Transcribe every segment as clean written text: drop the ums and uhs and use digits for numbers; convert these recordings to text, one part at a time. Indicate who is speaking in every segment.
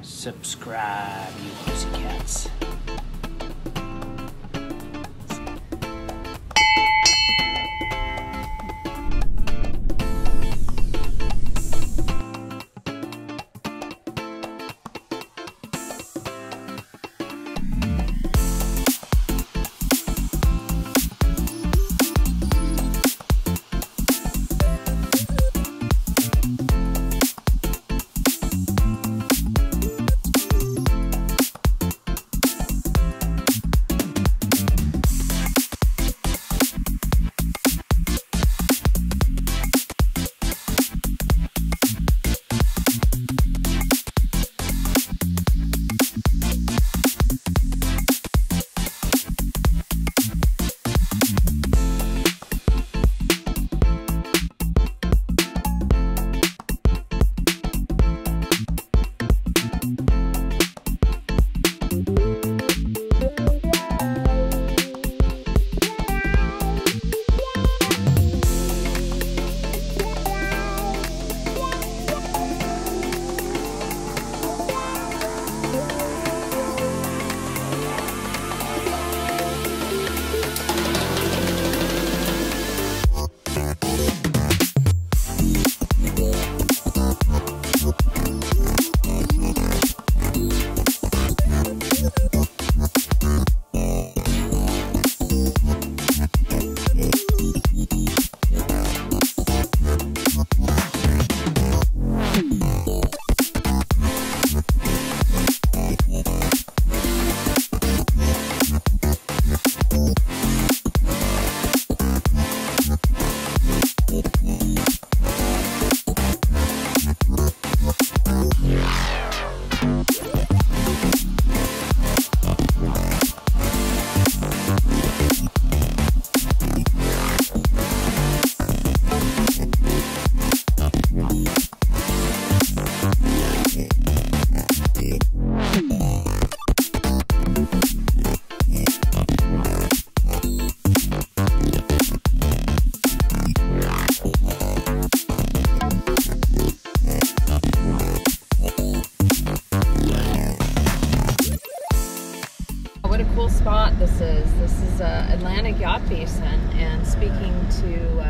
Speaker 1: Subscribe, you pussycats.
Speaker 2: This is Atlantic Yacht Basin, and speaking to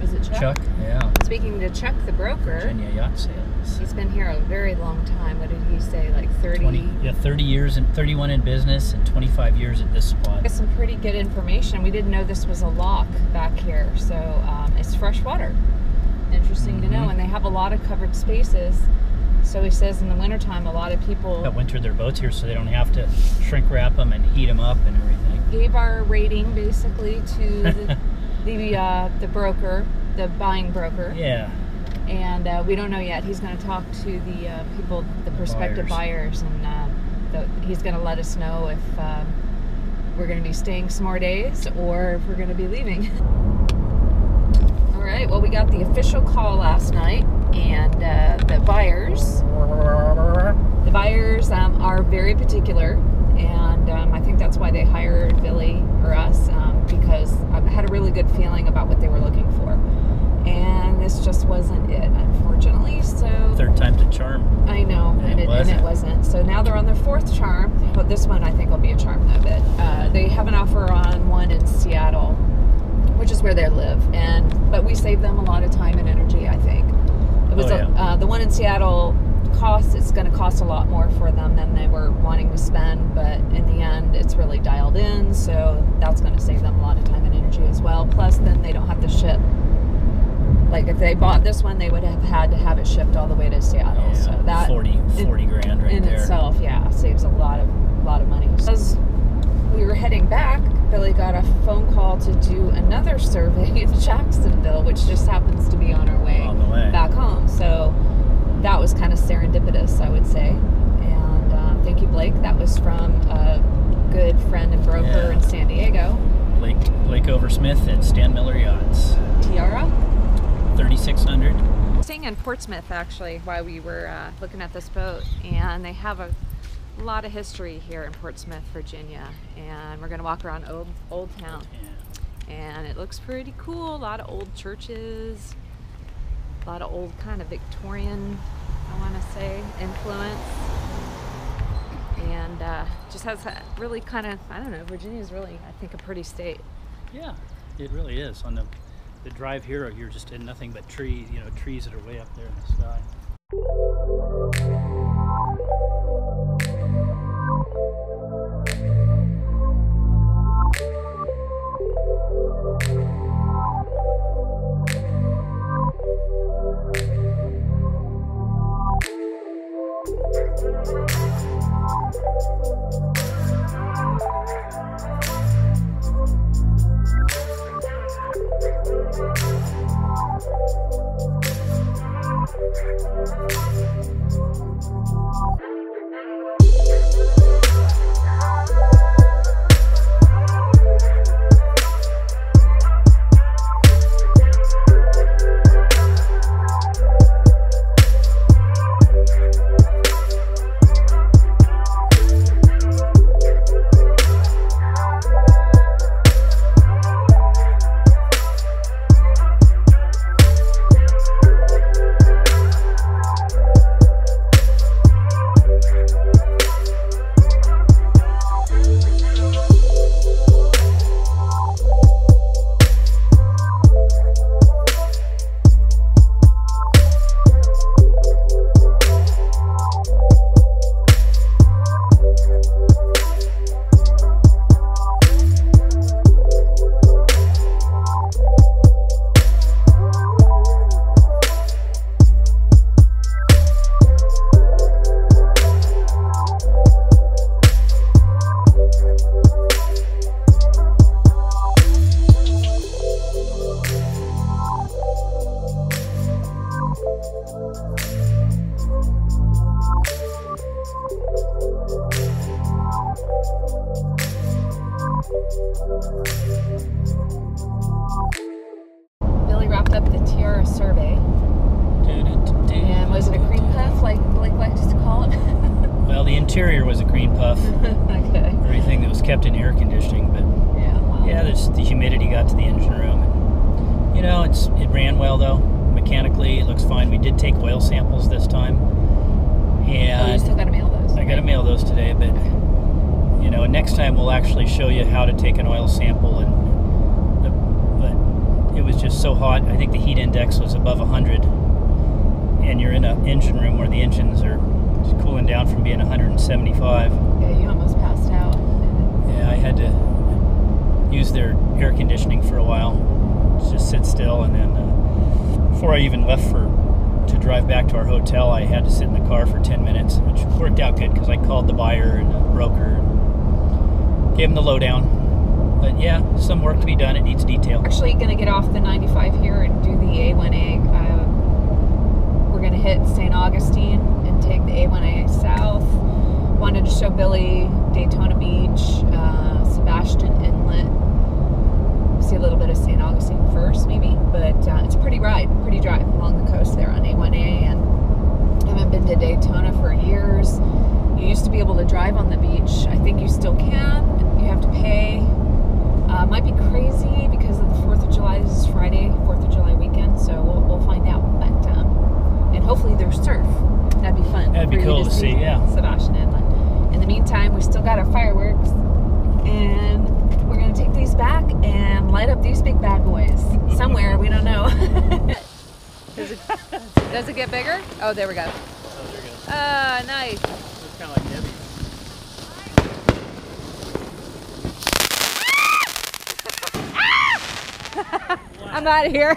Speaker 2: is it Chuck?
Speaker 1: Yeah.
Speaker 2: Speaking to Chuck, the broker.
Speaker 1: Virginia Yacht Sales.
Speaker 2: He's been here a very long time. What did he say? Like 30?
Speaker 1: 30 years and 31 in business and 25 years at this spot.
Speaker 2: Got some pretty good information. We didn't know this was a lock back here, so it's fresh water. Interesting to know, and they have a lot of covered spaces. So he says in the wintertime, a lot of people
Speaker 1: that winter their boats here so they don't have to shrink wrap them and heat them up and everything.
Speaker 2: Gave our rating basically to the broker, the buying broker.
Speaker 1: Yeah.
Speaker 2: And we don't know yet. He's going to talk to the people, the prospective buyers, and he's going to let us know if we're going to be staying some more days or if we're going to be leaving. All right. Well, we got the official call last night, and the buyers are very particular, and I think that's why they hired Billy or us, because I had a really good feeling about what they were looking for, and this just wasn't it, unfortunately. So
Speaker 1: third time's a charm.
Speaker 2: I know, and it wasn't. So now they're on their fourth charm, but this one I think will be a charm though. But they have an offer on one in Seattle, which is where they live, but we saved them a lot of time and energy, I think. It was the one in Seattle it's going to cost a lot more for them than they were wanting to spend, but in the end it's really dialed in, so that's going to save them a lot of time and energy as well. Plus then they don't have to ship. Like if they bought this one, they would have had to have it shipped all the way to Seattle.
Speaker 1: Yeah,
Speaker 2: so that
Speaker 1: 40 grand right
Speaker 2: in
Speaker 1: there.
Speaker 2: itself, yeah, saves a lot of money. As we were heading back, Billy got a phone call to do another survey in Jacksonville, which just happens to be on our way back home. So that was kind of serendipitous, I would say. And thank you, Blake. That was from a good friend and broker in San Diego.
Speaker 1: Blake Oversmith at Stan Miller Yachts.
Speaker 2: Tiara?
Speaker 1: 3600.
Speaker 2: Staying in Portsmouth, actually, while we were looking at this boat. And they have a lot of history here in Portsmouth, Virginia. And we're going to walk around Old Town. Yeah. And it looks pretty cool. A lot of old churches. A lot of old kind of Victorian, I want to say, influence. and just has a really kind of, I don't know, Virginia's really, I think, a pretty state.
Speaker 1: Yeah, it really is. On the drive here, you're just in nothing but trees, you know, trees that are way up there in the sky.
Speaker 2: Billy wrapped up the Tiara survey. And was it a cream puff, like Blake likes to call it?
Speaker 1: Well, the interior was a green puff.
Speaker 2: Okay.
Speaker 1: Everything that was kept in air conditioning, but
Speaker 2: Yeah, wow.
Speaker 1: yeah, the humidity got to the engine room. And, you know, it ran well though. Mechanically, it looks fine. We did take oil samples this time, and
Speaker 2: Oh, you still got to mail those.
Speaker 1: I got to mail those today. But you know, next time we'll actually show you how to take an oil sample. But it was just so hot. I think the heat index was above 100, and you're in an engine room where the engines are cooling down from being 175.
Speaker 2: Yeah, you almost passed out.
Speaker 1: Yeah, I had to use their air conditioning for a while, just sit still, and then before I even left to drive back to our hotel, I had to sit in the car for 10 minutes, which worked out good because I called the buyer and the broker and gave them the lowdown. But yeah, some work to be done. It needs detail.
Speaker 2: Actually, going to get off the 95 here and do the A1A. We're going to hit St. Augustine and take the A1A south. Wanted to show Billy Daytona Beach, Sebastian Inlet. See a little bit of St. Augustine first, maybe. But it's a pretty drive along the coast there on A1A. And I haven't been to Daytona for years. You used to be able to drive on the beach. I think you still can. You have to pay. Might be crazy because of the 4th of July. This is Friday, 4th of July weekend, so we'll find out. But and hopefully there's surf. That'd be fun.
Speaker 1: That'd be cool to see, yeah.
Speaker 2: Sebastian Inlet. In the meantime, we still got our fireworks, and we're gonna take these back and light up these big bad boys somewhere. We don't know. Does it get bigger? Oh, there we go.
Speaker 1: Oh, there you go.
Speaker 2: Ah, nice.
Speaker 1: It's kind of like Debbie.
Speaker 2: I'm out of here.